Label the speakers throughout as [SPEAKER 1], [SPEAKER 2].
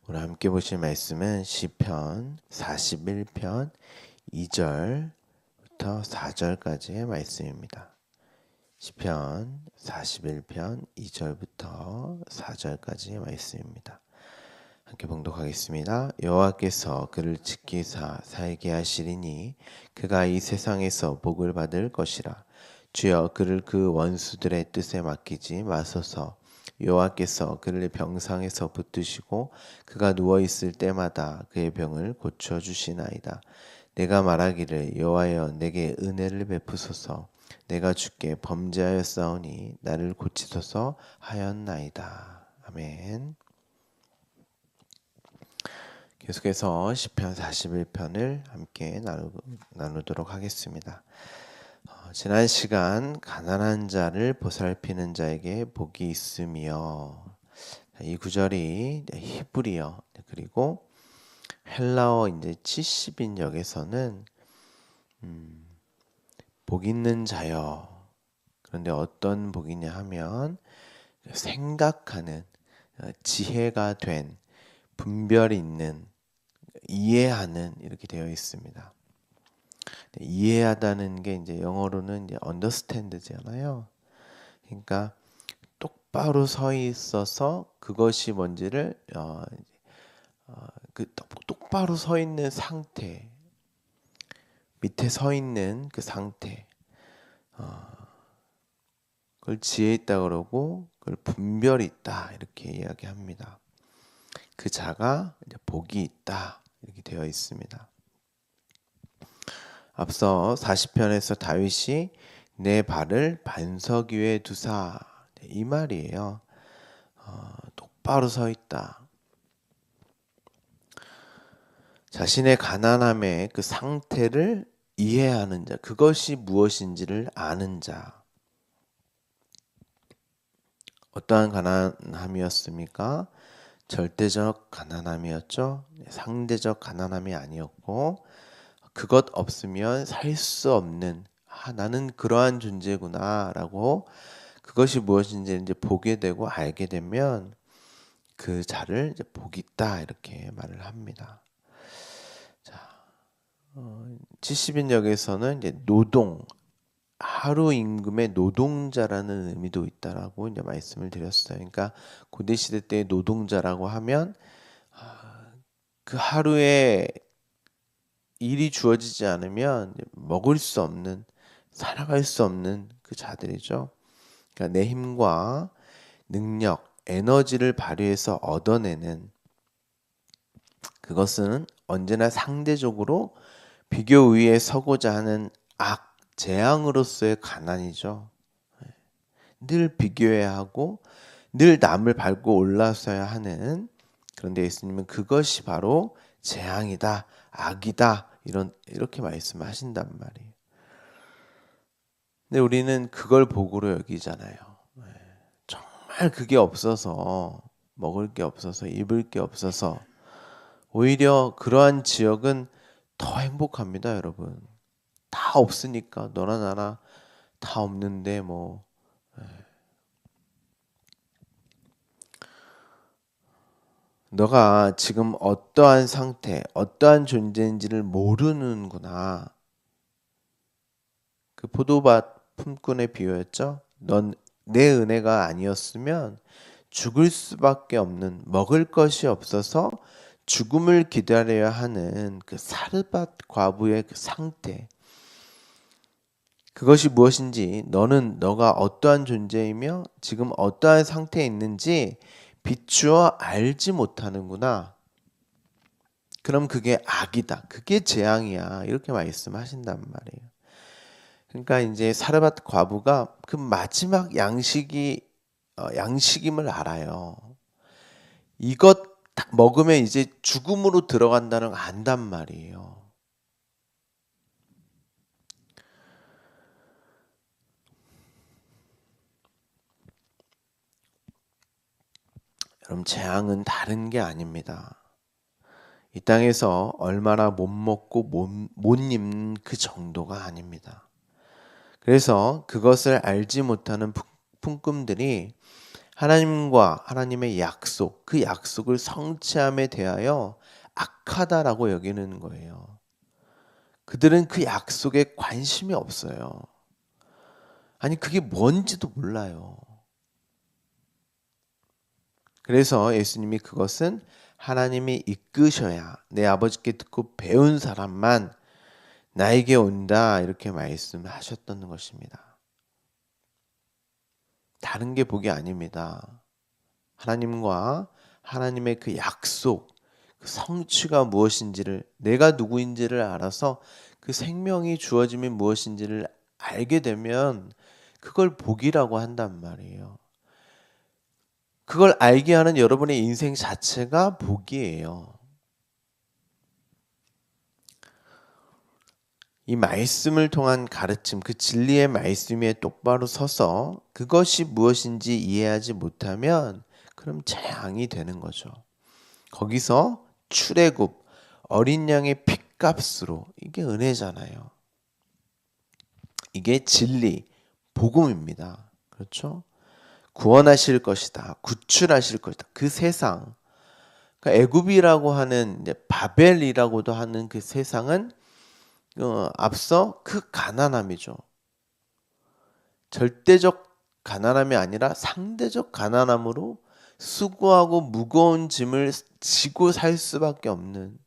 [SPEAKER 1] 오늘 함께 보실 말씀은 시편 41편 2절부터 4절까지의 말씀입니다. 시편 41편 2절부터 4절까지의 말씀입니다. 함께 봉독하겠습니다. 여호와께서 그를 지키사 살게 하시리니 그가 이 세상에서 복을 받을 것이라. 주여 그를 그 원수들의 뜻에 맡기지 마소서. 여호와께서 그를 병상에서 붙드시고 그가 누워 있을 때마다 그의 병을 고쳐 주시나이다. 내가 말하기를 여호와여 내게 은혜를 베푸소서. 내가 주께 범죄하였사오니 나를 고치소서 하였나이다. 아멘. 계속해서 시편 41편을 함께 나누도록 하겠습니다. 지난 시간 가난한 자를 보살피는 자에게 복이 있으며, 이 구절이 히브리어 그리고 헬라어 이제 70인역에서는 복 있는 자여. 그런데 어떤 복이냐 하면 생각하는 지혜가 된 분별 있는 이해하는 이렇게 되어 있습니다. 이해하다는 게 이제 영어로는 이제 understand잖아요. 그러니까 똑바로 서 있어서 그것이 뭔지를 그 똑바로 서 있는 상태, 밑에 서 있는 그 상태, 그걸 지혜 있다 그러고 그걸 분별이 있다 이렇게 이야기합니다. 그 자가 이제 복이 있다 이렇게 되어 있습니다. 앞서 40편에서 다윗이 내 발을 반석 위에 두사 이 말이에요. 똑바로 서 있다. 자신의 가난함의 그 상태를 이해하는 자, 그것이 무엇인지를 아는 자. 어떠한 가난함이었습니까? 절대적 가난함이었죠. 상대적 가난함이 아니었고, 그것 없으면 살 수 없는, 나는 그러한 존재구나라고 그것이 무엇인지 이제 보게 되고 알게 되면 그 자를 이제 복 있다 이렇게 말을 합니다. 자, 70인역에서는 이제 노동, 하루 임금의 노동자라는 의미도 있다라고 이제 말씀을 드렸어요. 그러니까 고대 시대 때의 노동자라고 하면 그 하루에 일이 주어지지 않으면 먹을 수 없는, 살아갈 수 없는 그 자들이죠. 그러니까 내 힘과 능력, 에너지를 발휘해서 얻어내는 그것은 언제나 상대적으로 비교 위에 서고자 하는 재앙으로서의 가난이죠. 늘 비교해야 하고 늘 남을 밟고 올라서야 하는, 그런데 예수님은 그것이 바로 재앙이다, 악이다 이렇게 말씀하신단 말이에요. 근데 우리는 그걸 복으로 여기잖아요. 정말 그게 없어서 먹을 게 없어서 입을 게 없어서 오히려 그러한 지역은 더 행복합니다, 여러분. 다 없으니까 너나 나나 다 없는데 너가 지금 어떠한 상태, 어떠한 존재인지를 모르는구나. 그 포도밭 품꾼의 비유였죠. 넌 내 은혜가 아니었으면 죽을 수밖에 없는, 먹을 것이 없어서 죽음을 기다려야 하는 그 사르밧 과부의 그 상태. 그것이 무엇인지, 너가 어떠한 존재이며 지금 어떠한 상태에 있는지 비추어 알지 못하는구나. 그럼 그게 악이다. 그게 재앙이야. 이렇게 말씀하신단 말이에요. 그러니까 이제 사르밧 과부가 그 마지막 양식임을 알아요. 이것 먹으면 이제 죽음으로 들어간다는 걸 안단 말이에요. 여러분, 재앙은 다른 게 아닙니다. 이 땅에서 얼마나 못 먹고 못 입는 그 정도가 아닙니다. 그래서 그것을 알지 못하는 품꾼들이 하나님과 하나님의 약속, 그 약속을 성취함에 대하여 악하다라고 여기는 거예요. 그들은 그 약속에 관심이 없어요. 아니, 그게 뭔지도 몰라요. 그래서 예수님이 그것은 하나님이 이끄셔야 내 아버지께 듣고 배운 사람만 나에게 온다 이렇게 말씀하셨던 것입니다. 다른 게 복이 아닙니다. 하나님과 하나님의 그 약속, 그 성취가 무엇인지를 내가 누구인지를 알아서 그 생명이 주어짐이 무엇인지를 알게 되면 그걸 복이라고 한단 말이에요. 그걸 알게 하는 여러분의 인생 자체가 복이에요. 이 말씀을 통한 가르침, 그 진리의 말씀에 똑바로 서서 그것이 무엇인지 이해하지 못하면 그럼 재앙이 되는 거죠. 거기서 출애굽, 어린 양의 핏값으로, 이게 은혜잖아요. 이게 진리, 복음입니다. 그렇죠? 구원하실 것이다. 구출하실 것이다. 그 세상, 그러니까 애굽이라고 하는 이제 바벨이라고도 하는 그 세상은 앞서 그 가난함이죠. 절대적 가난함이 아니라 상대적 가난함으로 수고하고 무거운 짐을 지고 살 수밖에 없는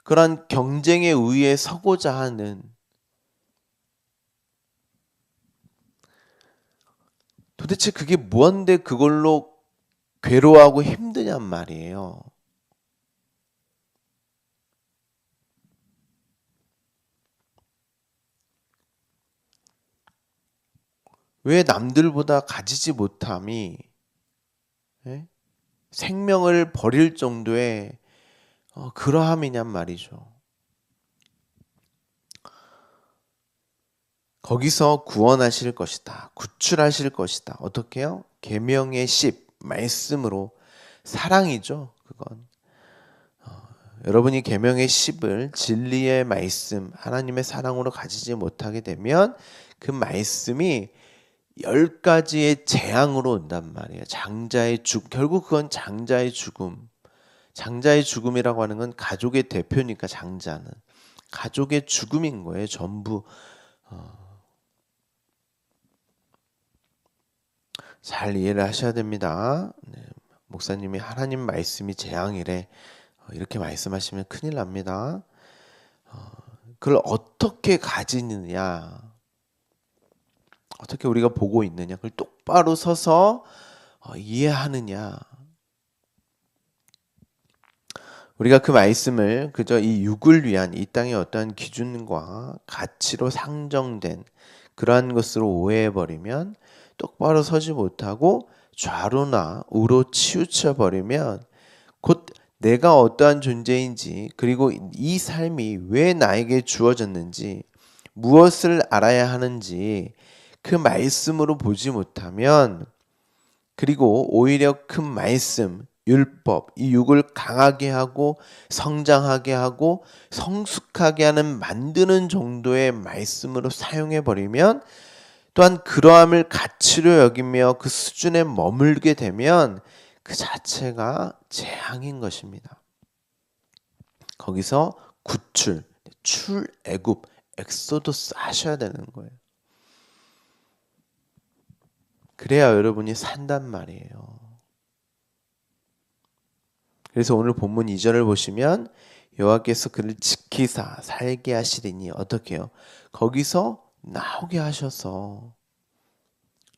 [SPEAKER 1] 그런 경쟁에 의해 서고자 하는, 도대체 그게 뭔데 그걸로 괴로워하고 힘드냔 말이에요. 왜 남들보다 가지지 못함이 예? 생명을 버릴 정도의 그러함이냔 말이죠. 거기서 구원하실 것이다. 구출하실 것이다. 어떻게요? 계명의 10 말씀으로, 사랑이죠. 그건 여러분이 계명의 10을 진리의 말씀, 하나님의 사랑으로 가지지 못하게 되면 그 말씀이 10가지의 재앙으로 온단 말이에요. 장자의 결국 그건 장자의 죽음. 장자의 죽음이라고 하는 건 가족의 대표니까 장자는 가족의 죽음인 거예요. 전부. 잘 이해를 하셔야 됩니다. 네, 목사님이 하나님 말씀이 재앙이래 이렇게 말씀하시면 큰일 납니다. 그걸 어떻게 가지느냐, 어떻게 우리가 보고 있느냐, 그걸 똑바로 서서 이해하느냐. 우리가 그 말씀을 그저 이 육을 위한 이 땅의 어떠한 기준과 가치로 상정된 그러한 것으로 오해해버리면, 똑바로 서지 못하고 좌로나 우로 치우쳐 버리면 곧 내가 어떠한 존재인지, 그리고 이 삶이 왜 나에게 주어졌는지, 무엇을 알아야 하는지 그 말씀으로 보지 못하면, 그리고 오히려 큰 말씀, 율법, 이 육을 강하게 하고 성장하게 하고 성숙하게 하는 만드는 정도의 말씀으로 사용해 버리면, 또한 그러함을 가치로 여기며 그 수준에 머물게 되면 그 자체가 재앙인 것입니다. 거기서 구출, 출애굽, 엑소더스 하셔야 되는 거예요. 그래야 여러분이 산단 말이에요. 그래서 오늘 본문 2절을 보시면 여호와께서 그를 지키사 살게 하시리니 어떻게 해요? 거기서 나오게 하셔서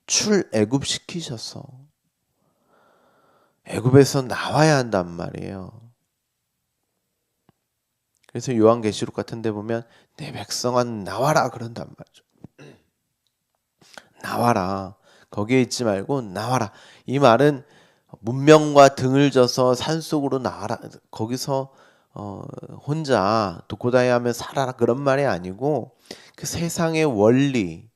[SPEAKER 1] 출애굽 시키셔서 애굽에서 나와야 한단 말이에요. 그래서 요한계시록 같은 데 보면 내 백성아 나와라 그런단 말이죠. 나와라. 거기에 있지 말고 나와라. 이 말은 문명과 등을 져서 산속으로 나와라. 거기서 혼자 도코다이 하며 살아라 그런 말이 아니고, 그 세상의 원리,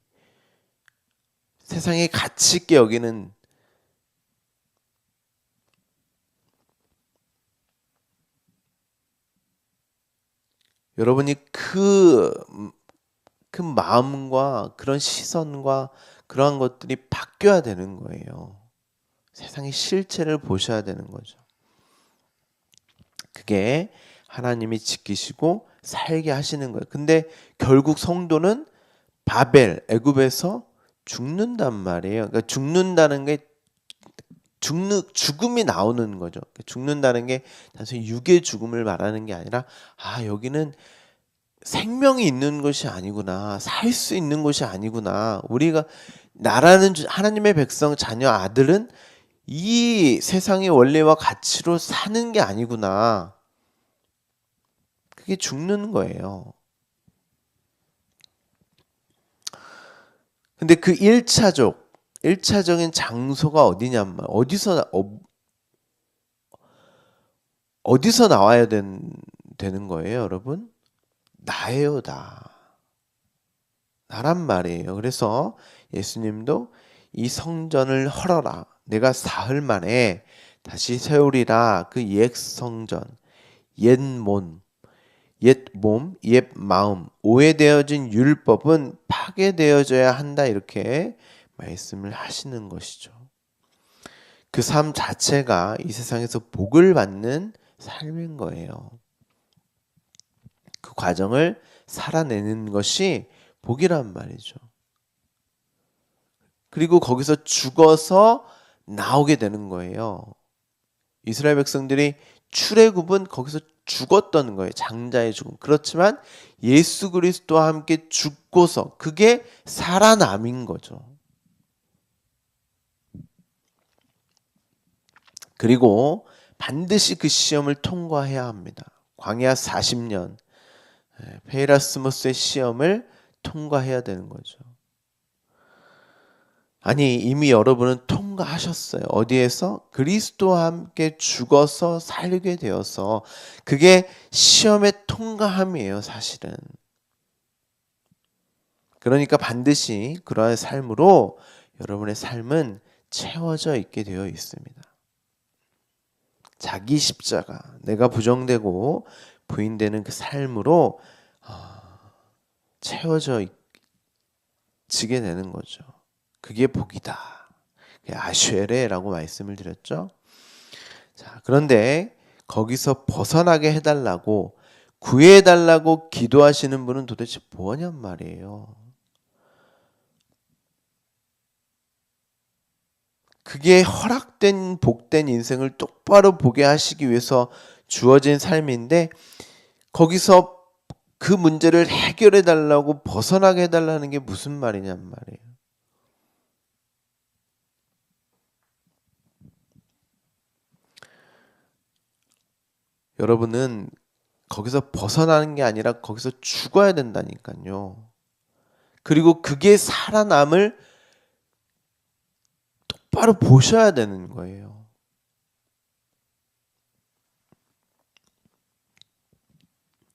[SPEAKER 1] 세상의 가치 있게 여기는, 여러분이 그 마음과 그런 시선과 그러한 것들이 바뀌어야 되는 거예요. 세상의 실체를 보셔야 되는 거죠. 그게 하나님이 지키시고 살게 하시는 거예요. 근데 결국 성도는 바벨, 애굽에서 죽는단 말이에요. 그러니까 죽는다는 게 죽음이 나오는 거죠. 죽는다는 게 단순히 육의 죽음을 말하는 게 아니라 여기는 생명이 있는 것이 아니구나. 살 수 있는 것이 아니구나. 우리가 나라는 하나님의 백성 자녀 아들은 이 세상의 원리와 가치로 사는 게 아니구나. 그게 죽는 거예요. 근데 그 1차적인 장소가 어디냔 말. 어디서 나와야 되는 거예요, 여러분? 나예요, 나. 나란 말이에요. 그래서 예수님도 이 성전을 헐어라. 내가 사흘 만에 다시 세우리라. 그 옛 성전, 옛 몸, 옛 마음, 오해되어진 율법은 파괴되어져야 한다. 이렇게 말씀을 하시는 것이죠. 그 삶 자체가 이 세상에서 복을 받는 삶인 거예요. 그 과정을 살아내는 것이 복이란 말이죠. 그리고 거기서 죽어서 나오게 되는 거예요. 이스라엘 백성들이 출애굽은 거기서 죽었던 거예요. 장자의 죽음. 그렇지만 예수 그리스도와 함께 죽고서 그게 살아남인 거죠. 그리고 반드시 그 시험을 통과해야 합니다. 광야 40년 페이라스모스의 시험을 통과해야 되는 거죠. 아니 이미 여러분은 통과하셨어요. 어디에서? 그리스도와 함께 죽어서 살게 되어서 그게 시험의 통과함이에요, 사실은. 그러니까 반드시 그러한 삶으로 여러분의 삶은 채워져 있게 되어 있습니다. 자기 십자가, 내가 부정되고 부인되는 그 삶으로 채워져 지게 되는 거죠. 그게 복이다. 아쉐레라고 말씀을 드렸죠. 자, 그런데 거기서 벗어나게 해달라고 구해달라고 기도하시는 분은 도대체 뭐냔 말이에요. 그게 허락된 복된 인생을 똑바로 보게 하시기 위해서 주어진 삶인데 거기서 그 문제를 해결해 달라고 벗어나게 해달라는 게 무슨 말이냔 말이에요. 여러분은 거기서 벗어나는 게 아니라 거기서 죽어야 된다니까요. 그리고 그게 살아남을 똑바로 보셔야 되는 거예요.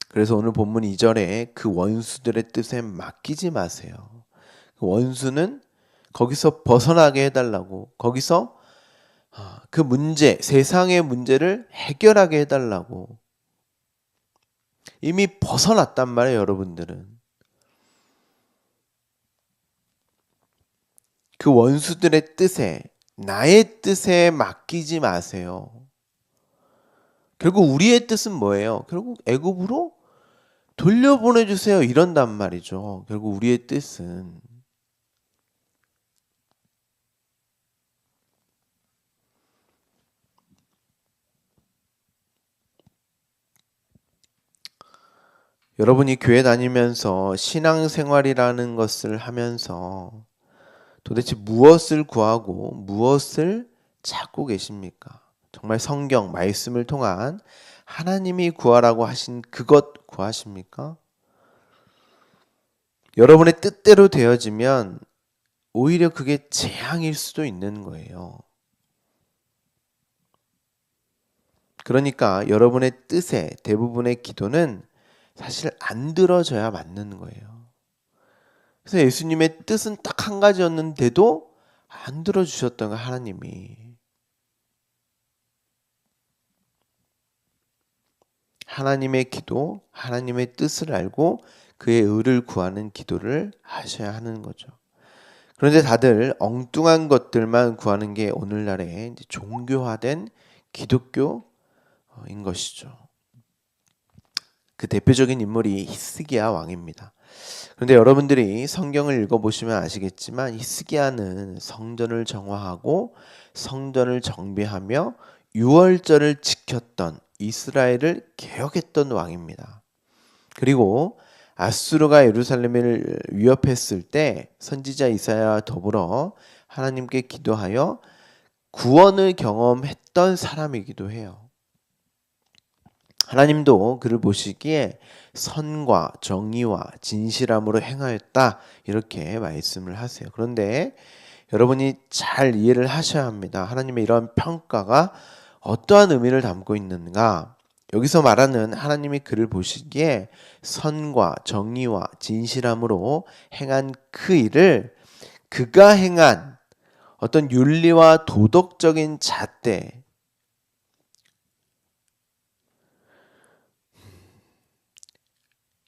[SPEAKER 1] 그래서 오늘 본문 2절에 그 원수들의 뜻에 맡기지 마세요. 그 원수는 거기서 벗어나게 해달라고, 거기서 그 문제, 세상의 문제를 해결하게 해달라고. 이미 벗어났단 말이에요, 여러분들은. 그 원수들의 뜻에, 나의 뜻에 맡기지 마세요. 결국 우리의 뜻은 뭐예요? 결국 애굽으로 돌려보내주세요. 이런단 말이죠. 결국 우리의 뜻은. 여러분이 교회 다니면서 신앙생활이라는 것을 하면서 도대체 무엇을 구하고 무엇을 찾고 계십니까? 정말 성경 말씀을 통한 하나님이 구하라고 하신 그것 구하십니까? 여러분의 뜻대로 되어지면 오히려 그게 재앙일 수도 있는 거예요. 그러니까 여러분의 뜻에 대부분의 기도는 사실 안 들어져야 맞는 거예요. 그래서 예수님의 뜻은 딱 한 가지였는데도 안 들어주셨던 거 하나님이. 하나님의 기도, 하나님의 뜻을 알고 그의 의를 구하는 기도를 하셔야 하는 거죠. 그런데 다들 엉뚱한 것들만 구하는 게 오늘날의 이제 종교화된 기독교인 것이죠. 그 대표적인 인물이 히스기야 왕입니다. 그런데 여러분들이 성경을 읽어보시면 아시겠지만 히스기야는 성전을 정화하고 성전을 정비하며 유월절을 지켰던 이스라엘을 개혁했던 왕입니다. 그리고 아수르가 예루살렘을 위협했을 때 선지자 이사야와 더불어 하나님께 기도하여 구원을 경험했던 사람이기도 해요. 하나님도 그를 보시기에 선과 정의와 진실함으로 행하였다 이렇게 말씀을 하세요. 그런데 여러분이 잘 이해를 하셔야 합니다. 하나님의 이러한 평가가 어떠한 의미를 담고 있는가? 여기서 말하는 하나님이 그를 보시기에 선과 정의와 진실함으로 행한 그 일을 그가 행한 어떤 윤리와 도덕적인 잣대,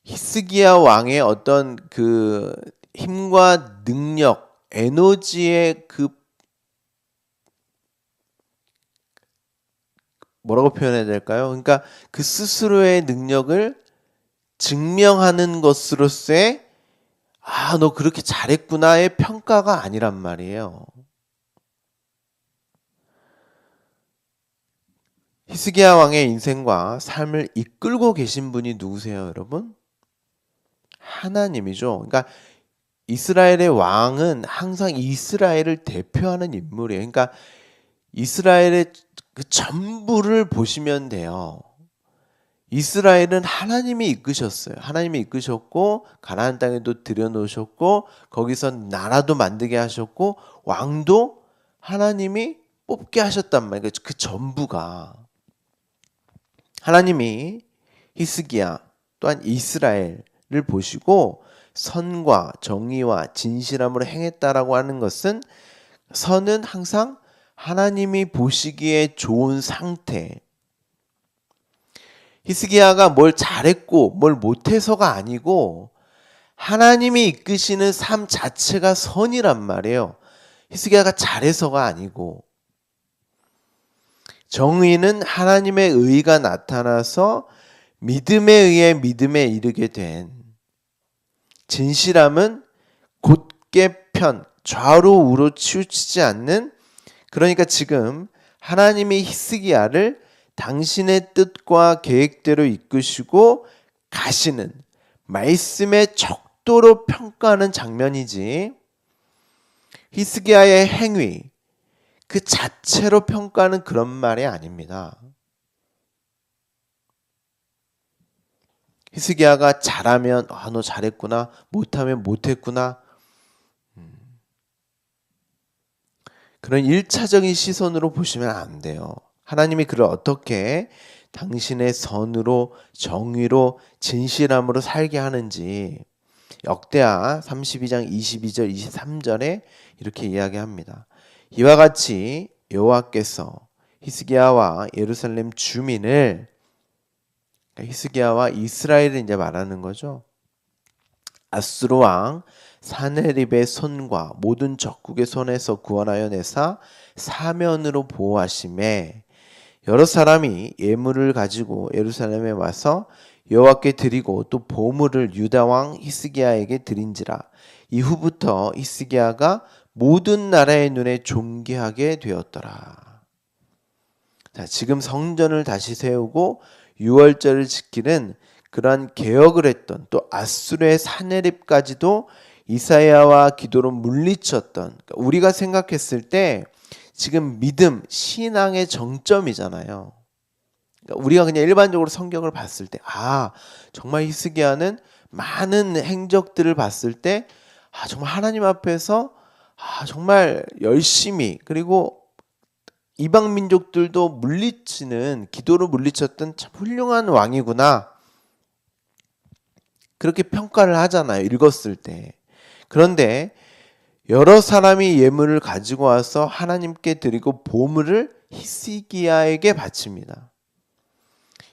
[SPEAKER 1] 히스기야 왕의 어떤 그 힘과 능력, 에너지의 그 뭐라고 표현해야 될까요? 그러니까 그 스스로의 능력을 증명하는 것으로서의 너 그렇게 잘했구나의 평가가 아니란 말이에요. 히스기야 왕의 인생과 삶을 이끌고 계신 분이 누구세요, 여러분? 하나님이죠. 그러니까 이스라엘의 왕은 항상 이스라엘을 대표하는 인물이에요. 그러니까 이스라엘의 그 전부를 보시면 돼요. 이스라엘은 하나님이 이끄셨어요. 하나님이 이끄셨고 가나안 땅에도 들여놓으셨고 거기서 나라도 만들게 하셨고 왕도 하나님이 뽑게 하셨단 말이에요. 그 전부가 하나님이 히스기야 또한 이스라엘을 보시고 선과 정의와 진실함으로 행했다라고 하는 것은 선은 항상 하나님이 보시기에 좋은 상태. 히스기야가 뭘 잘했고 뭘 못해서가 아니고 하나님이 이끄시는 삶 자체가 선이란 말이에요. 히스기야가 잘해서가 아니고 정의는 하나님의 의가 나타나서 믿음에 의해 믿음에 이르게 된 진실함은 곧게 좌로 우로 치우치지 않는 그러니까 지금 하나님이 히스기야를 당신의 뜻과 계획대로 이끄시고 가시는 말씀의 척도로 평가하는 장면이지 히스기야의 행위 그 자체로 평가하는 그런 말이 아닙니다. 히스기야가 잘하면 너 잘했구나 못하면 못했구나 그런 1차적인 시선으로 보시면 안 돼요. 하나님이 그를 어떻게 당신의 선으로 정의로 진실함으로 살게 하는지 역대하 32장 22절 23절에 이렇게 이야기합니다. 이와 같이 여호와께서 히스기야와 예루살렘 주민을 히스기야와 이스라엘을 이제 말하는 거죠. 아수르 왕 사네립의 손과 모든 적국의 손에서 구원하여 내사 사면으로 보호하심에 여러 사람이 예물을 가지고 예루살렘에 와서 여호와께 드리고 또 보물을 유다 왕 히스기야에게 드린지라. 이후부터 히스기야가 모든 나라의 눈에 존귀하게 되었더라. 자, 지금 성전을 다시 세우고 유월절을 지키는 그러한 개혁을 했던 또 아수르의 사네립까지도 이사야와 기도로 물리쳤던 그러니까 우리가 생각했을 때 지금 믿음, 신앙의 정점이잖아요. 그러니까 우리가 그냥 일반적으로 성경을 봤을 때 정말 히스기야는 많은 행적들을 봤을 때 정말 하나님 앞에서 정말 열심히 그리고 이방 민족들도 물리치는 기도로 물리쳤던 참 훌륭한 왕이구나. 그렇게 평가를 하잖아요. 읽었을 때. 그런데 여러 사람이 예물을 가지고 와서 하나님께 드리고 보물을 히스기야에게 바칩니다.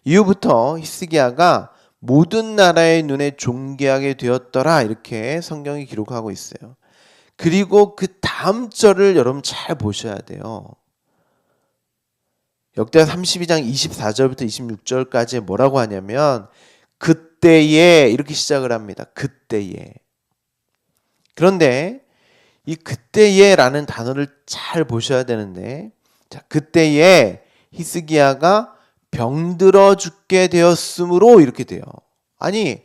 [SPEAKER 1] 이후부터 히스기야가 모든 나라의 눈에 존귀하게 되었더라 이렇게 성경이 기록하고 있어요. 그리고 그 다음 절을 여러분 잘 보셔야 돼요. 역대하 32장 24절부터 26절까지 뭐라고 하냐면 그때에 이렇게 시작을 합니다. 그때에. 그런데 이 그때에라는 단어를 잘 보셔야 되는데, 자, 그때에 히스기야가 병들어 죽게 되었으므로 이렇게 돼요. 아니,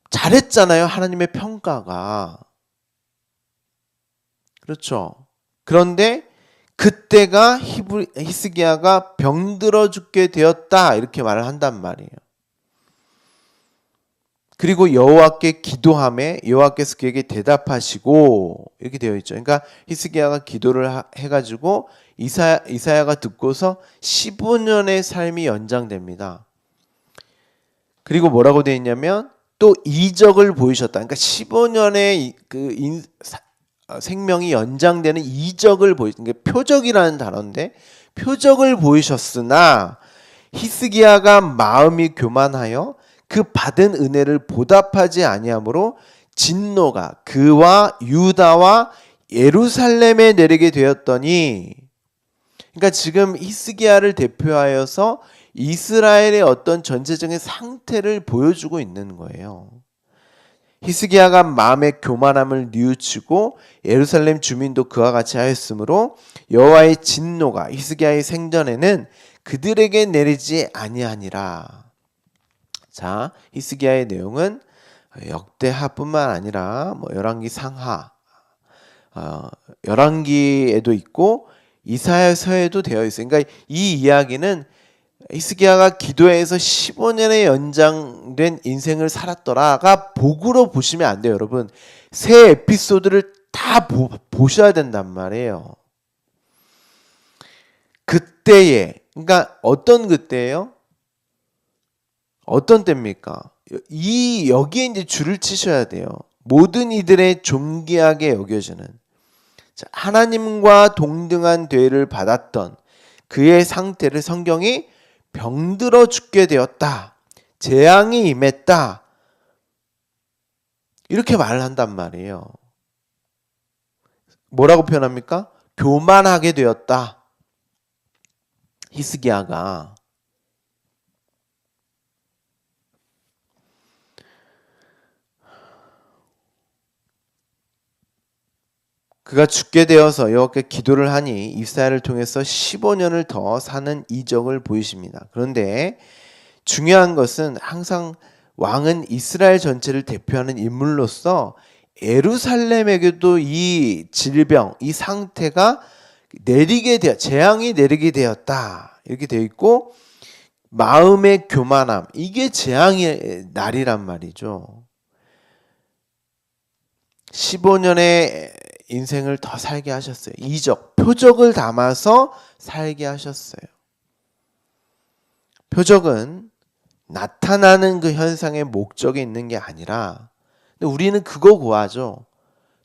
[SPEAKER 1] 잘했잖아요. 하나님의 평가가. 그렇죠. 그런데 그때가 히스기야가 병들어 죽게 되었다 이렇게 말을 한단 말이에요. 그리고 여호와께 기도하매 여호와께서 그에게 대답하시고 이렇게 되어 있죠. 그러니까 히스기야가 기도를 해가지고 이사야가 듣고서 15년의 삶이 연장됩니다. 그리고 뭐라고 되어 있냐면 또 이적을 보이셨다. 그러니까 15년의 생명이 연장되는 이적을 그러니까 표적이라는 단어인데 표적을 보이셨으나 히스기야가 마음이 교만하여 그 받은 은혜를 보답하지 아니하므로 진노가 그와 유다와 예루살렘에 내리게 되었더니, 그러니까 지금 히스기야를 대표하여서 이스라엘의 어떤 전체적인 상태를 보여주고 있는 거예요. 히스기야가 마음의 교만함을 뉘우치고 예루살렘 주민도 그와 같이 하였으므로 여호와의 진노가 히스기야의 생전에는 그들에게 내리지 아니하니라. 자, 히스기야의 내용은 역대하뿐만 아니라 열왕기 상하, 열왕기에도 있고 이사야서에도 되어 있어요. 그러니까 이 이야기는 히스기야가 기도해서 15년의 연장된 인생을 살았더라가 복으로 보시면 안 돼요, 여러분. 새 에피소드를 다 보셔야 된단 말이에요. 그때에, 그러니까 어떤 그때예요? 어떤 때입니까? 여기에 이제 줄을 치셔야 돼요. 모든 이들의 존귀하게 여겨지는, 하나님과 동등한 대를 받았던 그의 상태를 성경이 병들어 죽게 되었다, 재앙이 임했다, 이렇게 말을 한단 말이에요. 뭐라고 표현합니까? 교만하게 되었다, 히스기야가. 그가 죽게 되어서 여호와께 기도를 하니 이사야를 통해서 15년을 더 사는 이적을 보이십니다. 그런데 중요한 것은 항상 왕은 이스라엘 전체를 대표하는 인물로서 예루살렘에게도 이 질병, 이 상태가 재앙이 내리게 되었다, 이렇게 되어 있고, 마음의 교만함, 이게 재앙의 날이란 말이죠. 15년의 인생을 더 살게 하셨어요. 이적, 표적을 담아서 살게 하셨어요. 표적은 나타나는 그 현상의 목적이 있는 게 아니라, 근데 우리는 그거 구하죠.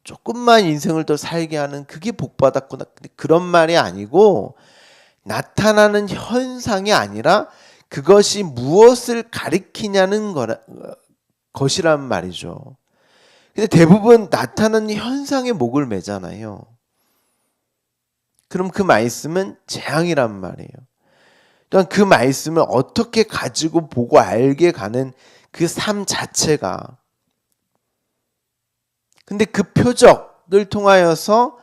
[SPEAKER 1] 조금만 인생을 더 살게 하는, 그게 복받았구나, 그런 말이 아니고, 나타나는 현상이 아니라 그것이 무엇을 가리키냐는 것이란 말이죠. 근데 대부분 나타나는 현상에 목을 매잖아요. 그럼 그 말씀은 재앙이란 말이에요. 또한 그 말씀을 어떻게 가지고 보고 알게 가는 그 삶 자체가, 근데 그 표적을 통하여서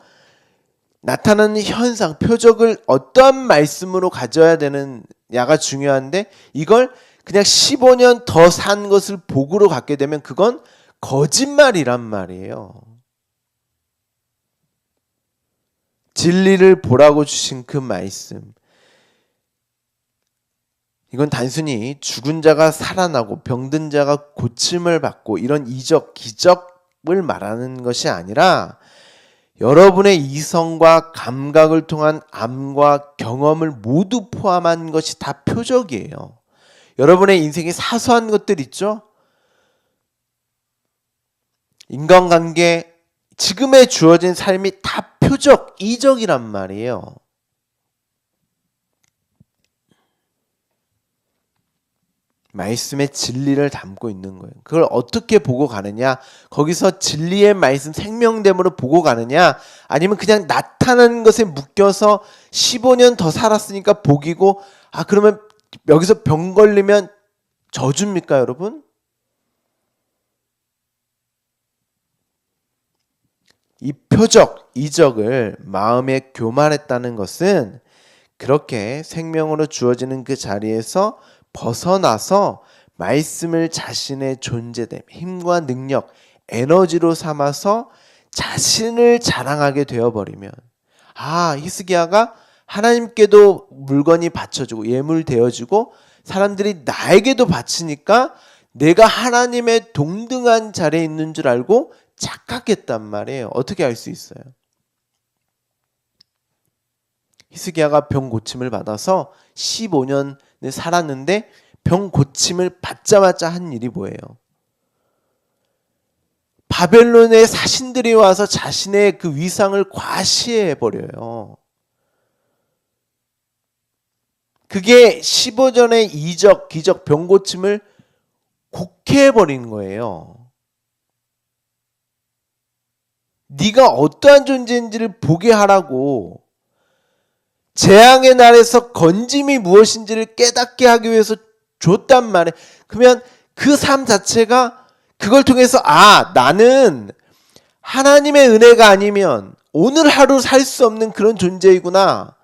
[SPEAKER 1] 나타나는 현상, 표적을 어떠한 말씀으로 가져야 되느냐가 중요한데, 이걸 그냥 15년 더 산 것을 복으로 갖게 되면 그건 거짓말이란 말이에요. 진리를 보라고 주신 그 말씀, 이건 단순히 죽은 자가 살아나고 병든 자가 고침을 받고 이런 이적, 기적을 말하는 것이 아니라 여러분의 이성과 감각을 통한 암과 경험을 모두 포함한 것이 다 표적이에요. 여러분의 인생에 사소한 것들 있죠? 인간관계, 지금에 주어진 삶이 다 표적, 이적이란 말이에요. 말씀의 진리를 담고 있는 거예요. 그걸 어떻게 보고 가느냐? 거기서 진리의 말씀 생명됨으로 보고 가느냐? 아니면 그냥 나타나는 것에 묶여서 15년 더 살았으니까 복이고, 그러면 여기서 병 걸리면 저주입니까, 여러분? 이 표적, 이적을 마음에 교만했다는 것은 그렇게 생명으로 주어지는 그 자리에서 벗어나서 말씀을 자신의 존재됨, 힘과 능력, 에너지로 삼아서 자신을 자랑하게 되어버리면, 히스기야가 하나님께도 물건이 바쳐주고 예물 되어주고 사람들이 나에게도 바치니까 내가 하나님의 동등한 자리에 있는 줄 알고 착각했단 말이에요. 어떻게 알 수 있어요? 히스기야가 병 고침을 받아서 15년을 살았는데 병 고침을 받자마자 한 일이 뭐예요? 바벨론의 사신들이 와서 자신의 그 위상을 과시해 버려요. 그게 15전의 이적, 기적, 병 고침을 곡해해 버린 거예요. 네가 어떠한 존재인지를 보게 하라고, 재앙의 날에서 건짐이 무엇인지를 깨닫게 하기 위해서 줬단 말이에요. 그러면 그 삶 자체가 그걸 통해서 나는 하나님의 은혜가 아니면 오늘 하루 살 수 없는 그런 존재이구나.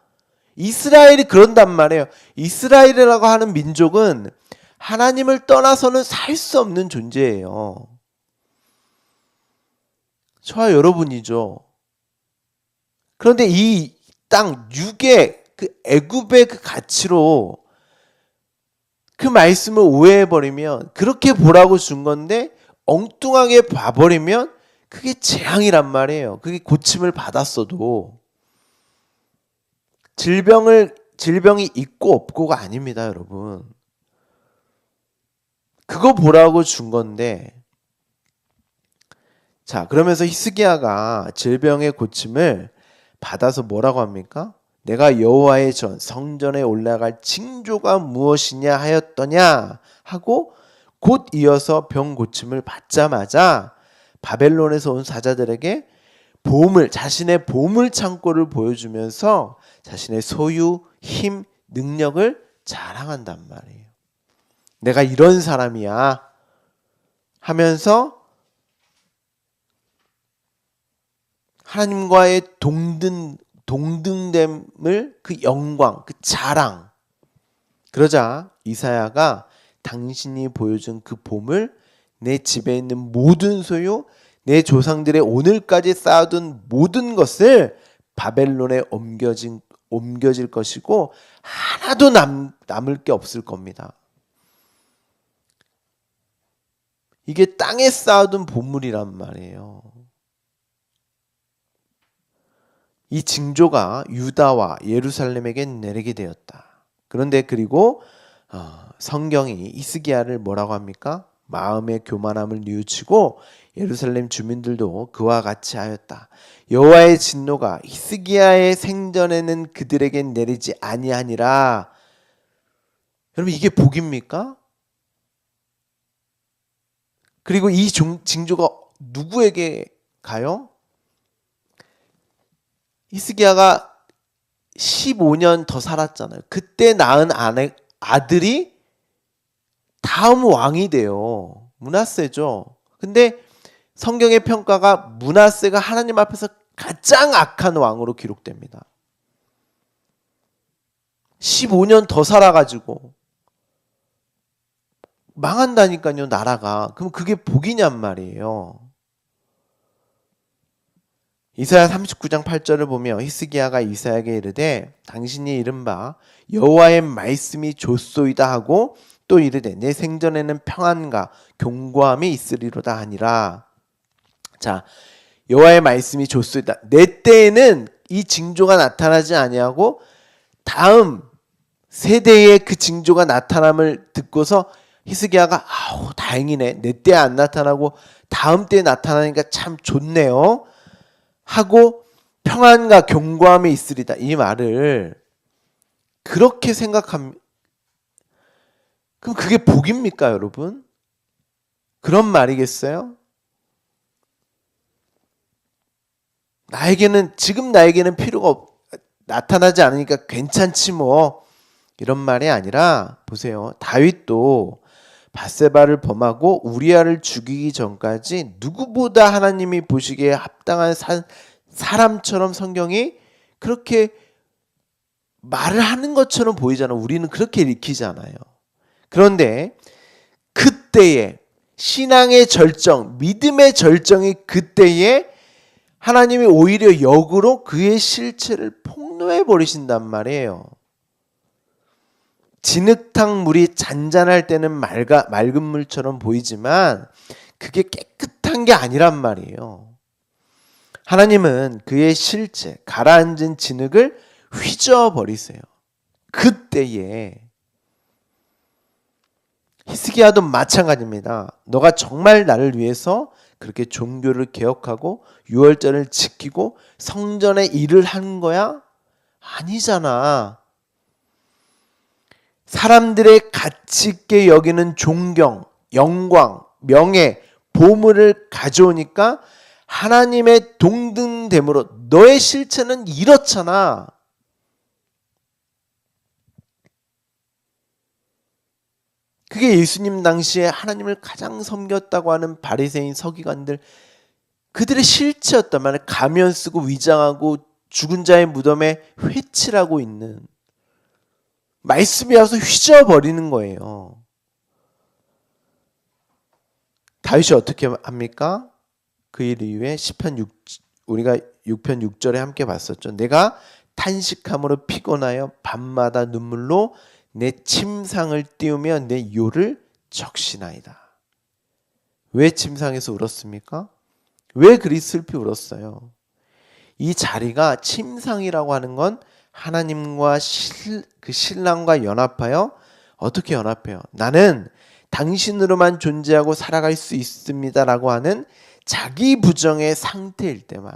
[SPEAKER 1] 이스라엘이 그런단 말이에요. 이스라엘이라고 하는 민족은 하나님을 떠나서는 살 수 없는 존재예요. 저와 여러분이죠. 그런데 이 땅 육의 그 애굽의 그 가치로 그 말씀을 오해해버리면, 그렇게 보라고 준 건데 엉뚱하게 봐버리면 그게 재앙이란 말이에요. 그게 고침을 받았어도. 질병이 있고 없고가 아닙니다, 여러분. 그거 보라고 준 건데, 자, 그러면서 히스기야가 질병의 고침을 받아서 뭐라고 합니까? 내가 여호와의 전 성전에 올라갈 징조가 무엇이냐 하였더냐 하고, 곧 이어서 병 고침을 받자마자 바벨론에서 온 사자들에게 자신의 보물 창고를 보여주면서 자신의 소유, 힘, 능력을 자랑한단 말이에요. 내가 이런 사람이야 하면서 하나님과의 동등됨을, 그 영광, 그 자랑. 그러자 이사야가 당신이 보여준 그 보물, 내 집에 있는 모든 소유, 내 조상들의 오늘까지 쌓아둔 모든 것을 바벨론에 옮겨질 것이고 하나도 남을 게 없을 겁니다. 이게 땅에 쌓아둔 보물이란 말이에요. 이 징조가 유다와 예루살렘에게 내리게 되었다. 그런데 그리고 성경이 히스기야를 뭐라고 합니까? 마음의 교만함을 뉘우치고 예루살렘 주민들도 그와 같이 하였다. 여호와의 진노가 히스기야의 생전에는 그들에게 내리지 아니하니라. 여러분, 이게 복입니까? 그리고 이 징조가 누구에게 가요? 히스기야가 15년 더 살았잖아요. 그때 낳은 아들이 다음 왕이 돼요. 므낫세죠. 근데 성경의 평가가 므낫세가 하나님 앞에서 가장 악한 왕으로 기록됩니다. 15년 더 살아가지고 망한다니까요, 나라가. 그럼 그게 복이냔 말이에요. 이사야 39장 8절을 보며 히스기야가 이사야에게 이르되 당신이 이른바 여호와의 말씀이 좋소이다 하고, 또 이르되 내 생전에는 평안과 견고함이 있으리로다 하니라. 자, 여호와의 말씀이 좋소이다. 내 때에는 이 징조가 나타나지 아니하고 다음 세대에 그 징조가 나타남을 듣고서 히스기야가 다행이네, 내 때에 안 나타나고 다음 때에 나타나니까 참 좋네요 하고, 평안과 견고함이 있으리다, 이 말을 그렇게 생각합니다. 그럼 그게 복입니까, 여러분? 그런 말이겠어요? 지금 나에게는 나타나지 않으니까 괜찮지 뭐. 이런 말이 아니라, 보세요. 다윗도 밧세바를 범하고 우리아를 죽이기 전까지 누구보다 하나님이 보시기에 합당한 사람처럼 성경이 그렇게 말을 하는 것처럼 보이잖아. 우리는 그렇게 읽히잖아요. 그런데 그때에 신앙의 절정, 믿음의 절정이 그때에 하나님이 오히려 역으로 그의 실체를 폭로해 버리신단 말이에요. 진흙탕 물이 잔잔할 때는 맑은 물처럼 보이지만 그게 깨끗한 게 아니란 말이에요. 하나님은 그의 실체, 가라앉은 진흙을 휘저어 버리세요. 그때에 히스기야도 마찬가지입니다. 너가 정말 나를 위해서 그렇게 종교를 개혁하고 유월절을 지키고 성전에 일을 한 거야? 아니잖아. 사람들의 가치 있게 여기는 존경, 영광, 명예, 보물을 가져오니까 하나님의 동등됨으로 너의 실체는 이렇잖아. 그게 예수님 당시에 하나님을 가장 섬겼다고 하는 바리새인 서기관들, 그들의 실체였단 말이야. 가면 쓰고 위장하고 죽은 자의 무덤에 회칠하고 있는, 말씀이 와서 휘저어버리는 거예요. 다윗이 어떻게 합니까? 그 일 이후에 시편 우리가 6편 6절에 함께 봤었죠. 내가 탄식함으로 피곤하여 밤마다 눈물로 내 침상을 띄우며 내 요를 적시나이다. 왜 침상에서 울었습니까? 왜 그리 슬피 울었어요? 이 자리가 침상이라고 하는 건 하나님과 그 신랑과 연합하여, 어떻게 연합해요? 나는 당신으로만 존재하고 살아갈 수 있습니다라고 하는 자기 부정의 상태일 때만,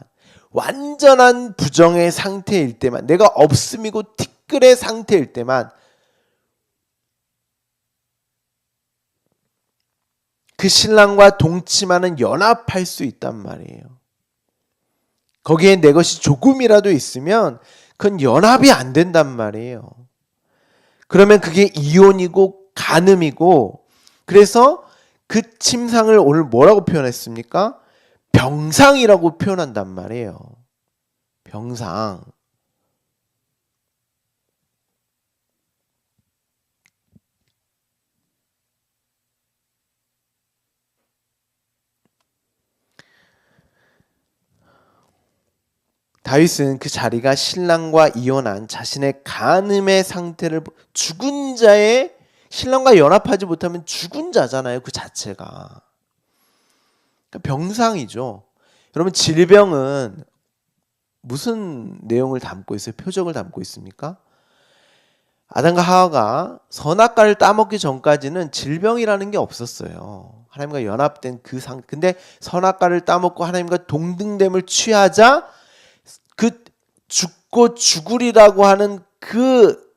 [SPEAKER 1] 완전한 부정의 상태일 때만, 내가 없음이고 티끌의 상태일 때만 그 신랑과 동침하는 연합할 수 있단 말이에요. 거기에 내 것이 조금이라도 있으면 그건 연합이 안 된단 말이에요. 그러면 그게 이혼이고 간음이고, 그래서 그 침상을 오늘 뭐라고 표현했습니까? 병상이라고 표현한단 말이에요. 병상. 다윗은 그 자리가 신랑과 이혼한 자신의 간음의 상태를, 죽은 자의, 신랑과 연합하지 못하면 죽은 자잖아요. 그 자체가. 그러니까 병상이죠. 여러분, 질병은 무슨 내용을 담고 있어요? 표적을 담고 있습니까? 아담과 하와가 선악과를 따먹기 전까지는 질병이라는 게 없었어요. 하나님과 연합된 그 근데 선악과를 따먹고 하나님과 동등됨을 취하자 그 죽고 죽으리라고 하는 그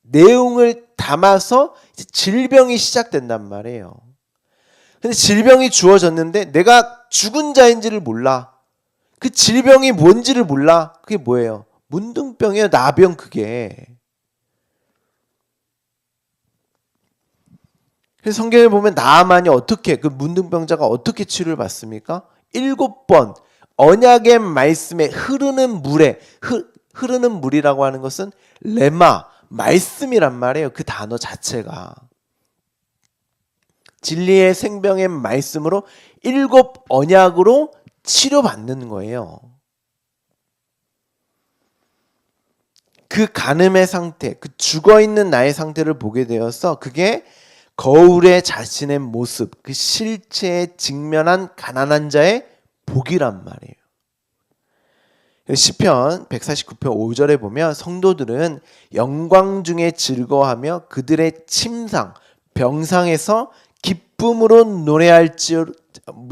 [SPEAKER 1] 내용을 담아서 이제 질병이 시작된단 말이에요. 근데 질병이 주어졌는데 내가 죽은 자인지를 몰라. 그 질병이 뭔지를 몰라. 그게 뭐예요? 문둥병이에요. 나병. 그게. 그래서 성경에 보면 나아만이 어떻게, 그 문둥병자가 어떻게 치료를 받습니까? 7번 언약의 말씀에 흐르는 물이라고 하는 것은 레마, 말씀이란 말이에요. 그 단어 자체가. 진리의 생명의 말씀으로 7 언약으로 치료받는 거예요. 그 간음의 상태, 그 죽어있는 나의 상태를 보게 되어서 그게 거울의 자신의 모습, 그 실체에 직면한 가난한 자의 복이란 말이에요. 시편 149편 5절에 보면 성도들은 영광 중에 즐거워하며 그들의 침상, 병상에서 기쁨으로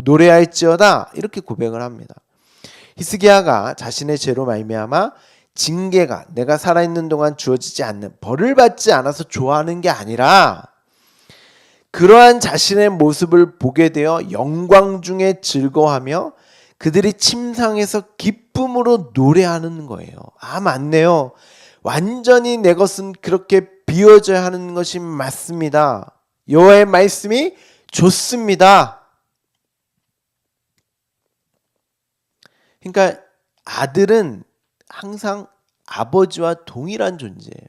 [SPEAKER 1] 노래할지어다 이렇게 고백을 합니다. 히스기야가 자신의 죄로 말미암아 징계가 내가 살아있는 동안 주어지지 않는, 벌을 받지 않아서 좋아하는 게 아니라 그러한 자신의 모습을 보게 되어 영광 중에 즐거워하며 그들이 침상에서 기쁨으로 노래하는 거예요. 아, 맞네요. 완전히 내 것은 그렇게 비워져야 하는 것이 맞습니다. 여호와의 말씀이 좋습니다. 그러니까 아들은 항상 아버지와 동일한 존재예요.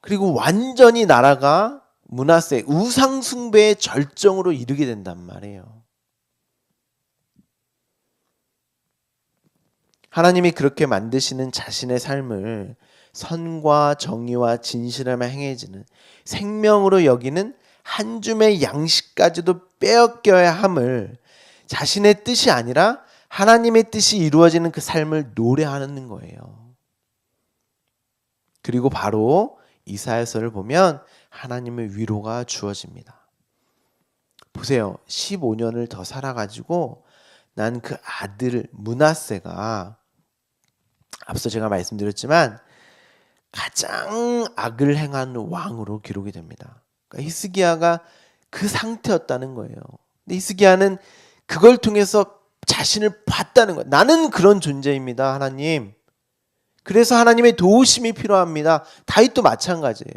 [SPEAKER 1] 그리고 완전히 나라가 므낫세 우상 숭배의 절정으로 이르게 된단 말이에요. 하나님이 그렇게 만드시는 자신의 삶을 선과 정의와 진실함에 행해지는 생명으로 여기는 한 줌의 양식까지도 빼앗겨야 함을 자신의 뜻이 아니라 하나님의 뜻이 이루어지는 그 삶을 노래하는 거예요. 그리고 바로 이사야서를 보면 하나님의 위로가 주어집니다. 보세요. 15년을 더 살아가지고 난 그 아들 므낫세가 앞서 제가 말씀드렸지만 가장 악을 행한 왕으로 기록이 됩니다. 그러니까 히스기야가 그 상태였다는 거예요. 근데 히스기야는 그걸 통해서 자신을 봤다는 거예요. 나는 그런 존재입니다, 하나님. 그래서 하나님의 도우심이 필요합니다. 다윗도 마찬가지예요.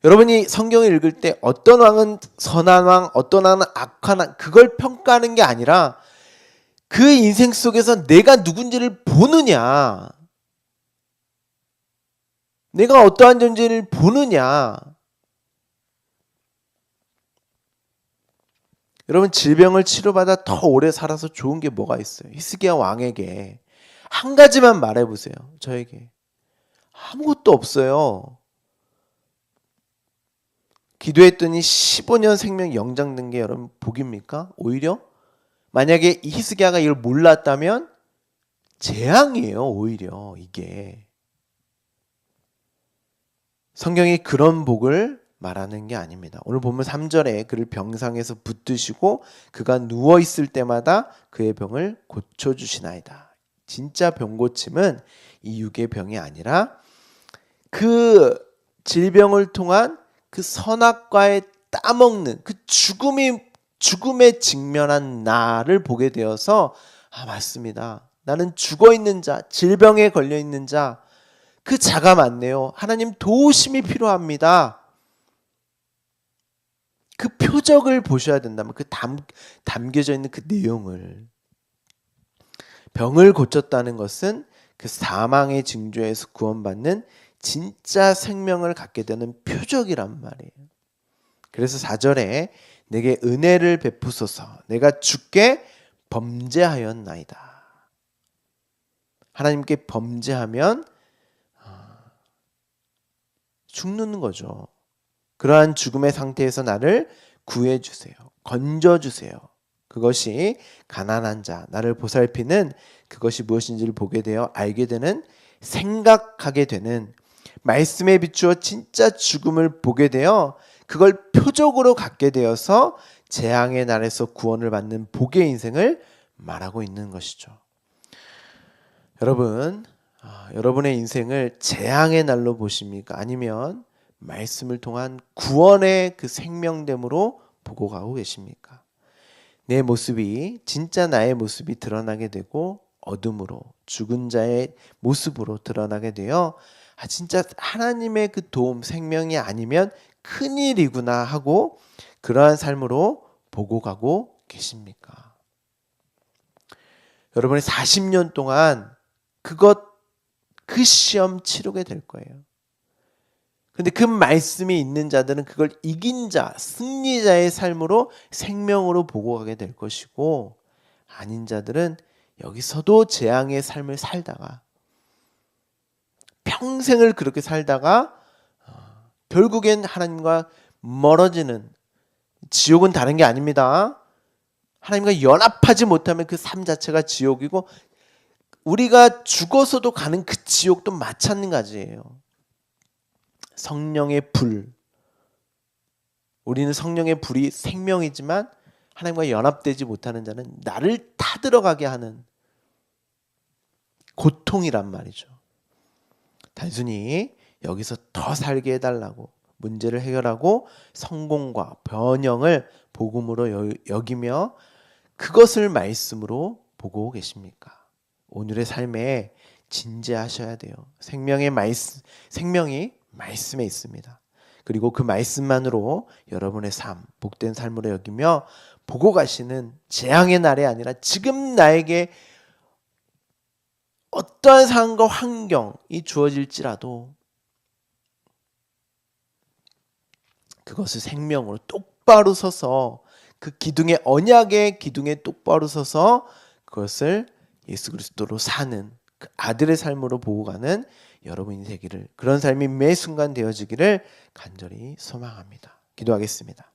[SPEAKER 1] 여러분이 성경을 읽을 때 어떤 왕은 선한 왕, 어떤 왕은 악한 왕, 그걸 평가하는 게 아니라 그 인생 속에서 내가 누군지를 보느냐, 내가 어떠한 존재를 보느냐. 여러분, 질병을 치료받아 더 오래 살아서 좋은 게 뭐가 있어요? 히스기야 왕에게 한 가지만 말해보세요. 저에게 아무것도 없어요. 기도했더니 15년 생명 연장된 게 여러분 복입니까? 오히려 만약에 이 히스기야가 이걸 몰랐다면 재앙이에요. 오히려 이게 성경이 그런 복을 말하는 게 아닙니다. 오늘 보면 3절에 그를 병상에서 붙드시고 그가 누워있을 때마다 그의 병을 고쳐주시나이다. 진짜 병고침은 이 육의 병이 아니라 그 질병을 통한 그 선악과에 따먹는 그 죽음에 직면한 나를 보게 되어서 아, 맞습니다. 나는 죽어있는 자, 질병에 걸려있는 자, 그 자가 맞네요. 하나님 도우심이 필요합니다. 그 표적을 보셔야 된다면 그 담겨져 있는 그 내용을. 병을 고쳤다는 것은 그 사망의 징조에서 구원받는 진짜 생명을 갖게 되는 표적이란 말이에요. 그래서 4절에 내게 은혜를 베푸소서 내가 주께 범죄하였나이다. 하나님께 범죄하면 죽는 거죠. 그러한 죽음의 상태에서 나를 구해주세요. 건져주세요. 그것이 가난한 자, 나를 보살피는 그것이 무엇인지를 보게 되어 알게 되는, 생각하게 되는, 말씀에 비추어 진짜 죽음을 보게 되어 그걸 표적으로 갖게 되어서 재앙의 날에서 구원을 받는 복의 인생을 말하고 있는 것이죠. 여러분, 여러분의 인생을 재앙의 날로 보십니까? 아니면 말씀을 통한 구원의 그 생명됨으로 보고 가고 계십니까? 내 모습이 진짜 나의 모습이 드러나게 되고 어둠으로 죽은 자의 모습으로 드러나게 되어 진짜 하나님의 그 도움 생명이 아니면 큰일이구나 하고 그러한 삶으로 보고 가고 계십니까? 여러분이 40년 동안 그 시험 치르게 될 거예요. 근데 그 말씀이 있는 자들은 그걸 이긴 자, 승리자의 삶으로 생명으로 보고 가게 될 것이고, 아닌 자들은 여기서도 재앙의 삶을 살다가 평생을 그렇게 살다가 결국엔 하나님과 멀어지는, 지옥은 다른 게 아닙니다. 하나님과 연합하지 못하면 그 삶 자체가 지옥이고 우리가 죽어서도 가는 그 지옥도 마찬가지예요. 성령의 불. 우리는 성령의 불이 생명이지만 하나님과 연합되지 못하는 자는 나를 타들어가게 하는 고통이란 말이죠. 단순히 여기서 더 살게 해달라고 문제를 해결하고 성공과 번영을 복음으로 여기며 그것을 말씀으로 보고 계십니까? 오늘의 삶에 진지하셔야 돼요. 생명이 말씀에 있습니다. 그리고 그 말씀만으로 여러분의 삶, 복된 삶으로 여기며 보고 가시는 재앙의 날이 아니라 지금 나에게 어떠한 상황과 환경이 주어질지라도 그것을 생명으로 똑바로 서서 그 기둥의 언약의 기둥에 똑바로 서서 그것을 예수 그리스도로 사는 그 아들의 삶으로 보고 가는 여러분이 되기를, 그런 삶이 매 순간 되어지기를 간절히 소망합니다. 기도하겠습니다.